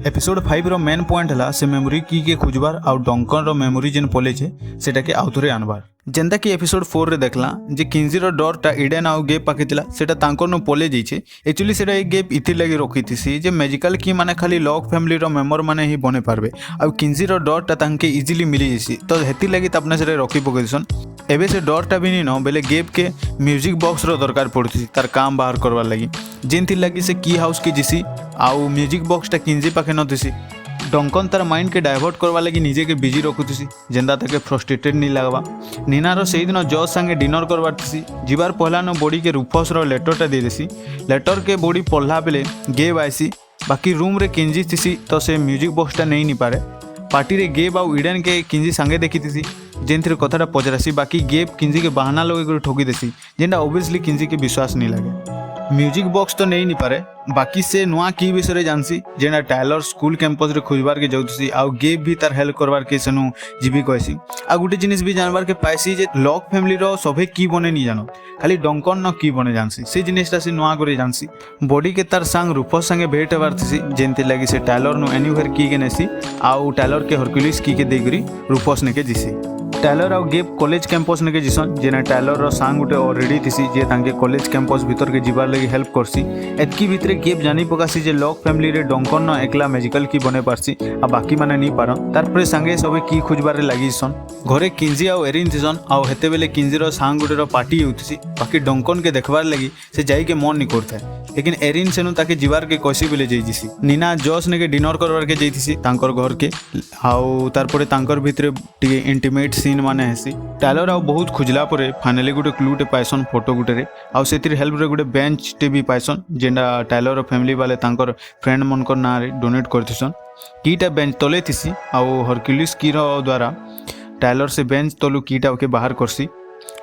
Episode 5 रो main point हला से memory की के खोजबार आउ डंकन रो मेमोरी जेन पलेजे सेटा के आउथरे आनबार। जेंता कि एपिसोड 4 रे देखला जे किंजी रो डरटा इडेन आउ गेप पाकेतिला सेटा तांकर नो पले जैछे। एक्चुअली सेटा एक गेप इति लागि रखितिसी जे मैजिकल की माने खाली लॉक फैमिली रो मेंबर माने ही बने पारबे आउ किंजी रो डरटा तांके इजीली मिली जैसी तो हेति लागि तपने सेटा रखि पकेदिसन। एबे से डरटा भी नी न बेले गेप के म्यूजिक बॉक्स रो दरकार पड़ती तार काम बाहर करवार लागि जेंति लागि से की हाउस के जिसी आउ म्यूजिक बॉक्सटा किंजी पाखे नथिसी। डंकन तार माइंड के डाइवर्ट करवा लगी निजे के बिजी रखुथी जेंदा ताके फ्रस्ट्रेटेड नहीं लगवा। नीनार से दिन जज संगे डिनर करवारती जीवार पहला न बॉडी के रूफस रो लेटरटा दे देसी। लेटर के बॉडी पढ़ला बेले गेब आईसी बाकी रूम रे किंजी थीसी तो से म्यूजिक बॉक्सटा नहीं पारे। पार्टी रे गेब आउ इडेन के किंजी संगे देखी थी जेनथिर कथाटा पचरासी बाकी गेब किंजी के बहाना लगे ठोकी देसी जेनटा ओबियसली किंजी के विश्वास नहीं लगे। म्यूजिक बॉक्स तो नहीं पारे बाकी से नुआ की विषय जानसी जेना टाइलर स्कूल कैंपस रे खोजबार के जाउथसी आउ गेब भी तार हेल्प करबार के सनु जीबी कहसी। आ गुटे जिनिस भी जानबार के पाइसी जे लॉक फैमिली रो सभे की बने नहीं जानो खाली डंकन न की बने जानसी से जिनिसटा से नुआ करे जानसी। बॉडी के तार संग रूपस संगे भेट हेबारथसी जेनते लागि से टाइलर नु एनीवेयर की के नेसी आउ टाइलर के हरक्यूलिस की के देगरी रूपस ने के जिसी। टाइलर आउ गेप कॉलेज कैंपस ने के जिसन जेना टाइलर रो सांग गुटे ऑलरेडी थिसी जे तांके कॉलेज कैंपस भीतर के जिबार लागि हेल्प करसी। एतकी भितरे गेप जानी पकासी जे लॉक फैमिली रे डंकन न एकला मैजिकल की बने पारसी आ बाकी माने नहीं पारन तार पर संगे सबे की खोजबार लागि सन। घरे किंजी आउ एरिन थिसन आउ हेते बेले किंजी रो सांग गुटे रो पार्टी होतिसी बाकी डंकन के देखबार लागि से जाई के मन नहीं करथे लेकिन एरिन सेनु ताके जिबार के कोसी बेले जईजिसी। नीना जॉस ने के डिनर करबार के जईथिसी तांकर घर के आउ तार परे तांकर भितरे टिके इंटीमेट सीन माने हेसी। टाइलर आउ बहुत खुजला परे फाइनली गुटे क्लूटे पाइसन फोटो गुटे रे आउ सेतिर हेल्प रे गुटे बेंच टे भी पाइसन जेंडा टाइलर फैमिली वाले तांकर फ्रेंड मनकर ना रे डोनेट करथिसन। कीटा बेंच तले थिसी आउ हरक्यूलिस की रो द्वारा टाइलर से बेंच तलु कीटा के बाहर करसी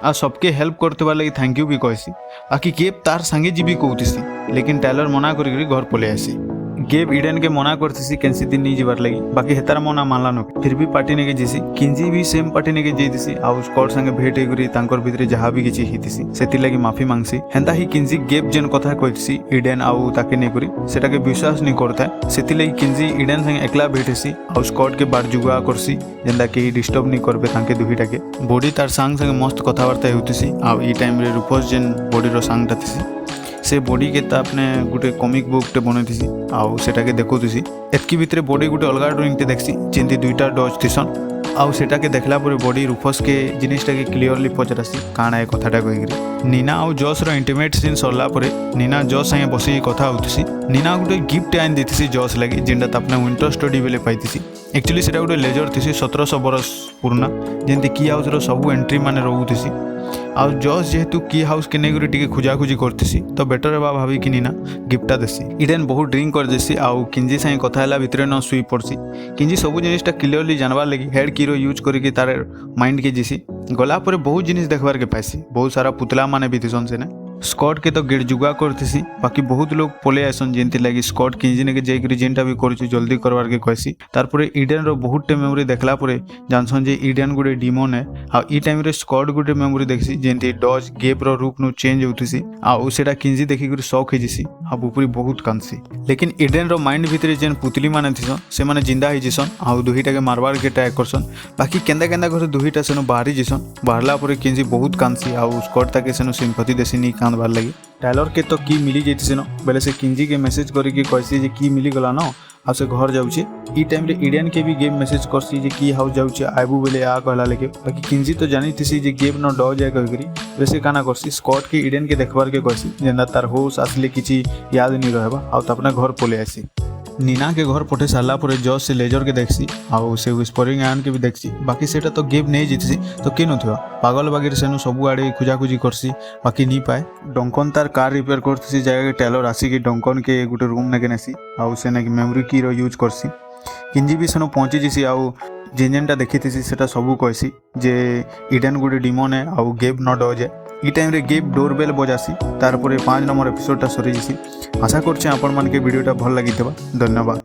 आ सबके हेल्प करते बार लगी थैंक यू भी कहसी। बाकी गेब तार संगे जीबी कहतीसी लेकिन टाइलर मना करी घर पले आसी। गेब इडेन के मना करतीसी कैंसी दिन नहीं जीवार लगी बाकी हेतार मना मानला न फिर भी पार्टी ने के जीसी। किंजी भी सेम पार्टी ने के जेदिसी आउ स्कॉट संगे भेट हेगरी तांकर भितरे जहा भी किछि हितिसी सेति लगी माफी मांगसी। हेंता ही किंजी गेब जेन कथा कहतीसी इडेन आउ ताके ने करी सेटा के विश्वास नहीं करता सेति लगी किंजी इडेन संगे एकला भेटेसी आउ स्कॉट के बार जुगा करसी जेंदा के डिस्टर्ब नहीं करबे तांके दुहिटा के। बॉडी तार संग संगे मस्त कथावार्ता होतिसी आउ ई टाइम रे रूपस जेन बॉडी रो संगटा थिसी से बॉडी के अपने गोटे कॉमिक बुक टे बनैथिसी आउ सेटा के देखुथिसी। एतकी भितरे बॉडी गोटे अलगा ड्राइंग टे देखसी जेंती दुईटा डॉज थिसन आउ सेटा के देखला परे बॉडी रूफस के जिनिसटा के क्लियरली पचरासी काना ए कथाटा कहिगरी। नीना आउ जॉस रो इंटीमेट सीन सरला परे नीना जॉस संगे बसी कथा होतिसी। नीना गोटे गिफ्ट आइन देथिसी जॉस लागि जेंटा अपने विंटर स्टडी बेले पाइतिसी। एक्चुअली सेटा गोटे लेजर थिसी 1700 बरस पुराना जेंती की हाउस रो सब एंट्री माने रहउथिसी आउ जॉस जेहेतु की हाउस के नेगरी टिके खुजाखुजी करतीसी तो बेटर बा भाभी कि नीना गिफ्टा देसी। इडेन बहुत ड्रिंक कर देसी आउ किंजी संगे कथा हला भितरे न सुई पड़सी। किंजी सब जिनिसटा क्लियरली जानबार लगी हेड कीरो यूज करके तार माइंड के जीसी गला पर बहुत जिनिस देखबार के पाइसी बहुत सारा पुतला माने भी थिसन सेने। स्कॉट के तो गेट जुगा करतीसी बाकी बहुत लोग पले आसन जेंती लागि स्कॉट किंजी ने के जेकरी जेंटा भी करछु जल्दी करवार के कहसी। तार परे इडेन रो बहुत टे मेमोरी देखला परे जानसन जे इडेन गुडे डीमन है आ ई टाइम रे स्कॉट गुडे मेमोरी देखसी जेंती डॉज गेप रो रूप नु चेंज होतिसी आ सेटा किंजी देखि गुडे शौक हेजिसी आ बुपुरी बहुत कांसी। लेकिन इडेन रो माइंड भितरे जेन पुतली माने थिसन से माने जिंदा हे जिसन आ दुहिटा के मारवार के ट्राई करसन बाकी केंदा केंदा घर दुहिटा सेनो बाहरी जिसन बाहरला परे किंजी बहुत कांसी आ स्कॉट ताके सेनो सिंपैथी देसी नी बार लगी। टाइलर के तो की मिली जाइए न बेले से किंजी के मैसेज करके कहसी जे की मिली गला न आ से घर जाउछे। ई टाइम रे इडेन के भी गेम मैसेज करसी जे की हाउस जाउछे आइबू बेले आ कहला लेके बाकी किंजी तो जानी थिसी जे गेम न ड जाय कहकरी वैसे काना करसी स्कॉट के इडेन के देखबार के कहसी जेंदा तार होश असली किछि याद नहीं रहबा आ त अपना घर पले आसी। नीना के घर पठे सारा पर जज से लेजर के देखसी आउ से विस्परिंग आयन के भी देखसी बाकी सेटा तो गेम नहीं जीतसी तो के नथिबा पागल बागीर सेनु सब आड़े खुजाखुजी करसी बाकी नहीं पाए। डंकन तार कार रिपेयर करतीसी जगह टेलर आसी कि डंकन के गोटे रूम ने के नेसी आउ से ने मेमोरी की रो यूज करसी। किंजी भी सेनु पहुंची जिसी आउ जेनजेनटा देखिथिसी सेटा सबू कहसी जे इडेन गुडे डीमन है आउ गेब न डज है। ई टाइम रे गेब डोरबेल बजासी तार परे 5 नंबर एपिसोडटा सरी जिसी। आशा करछे आपण मन के वीडियोटा भल लागितबा। धन्यवाद।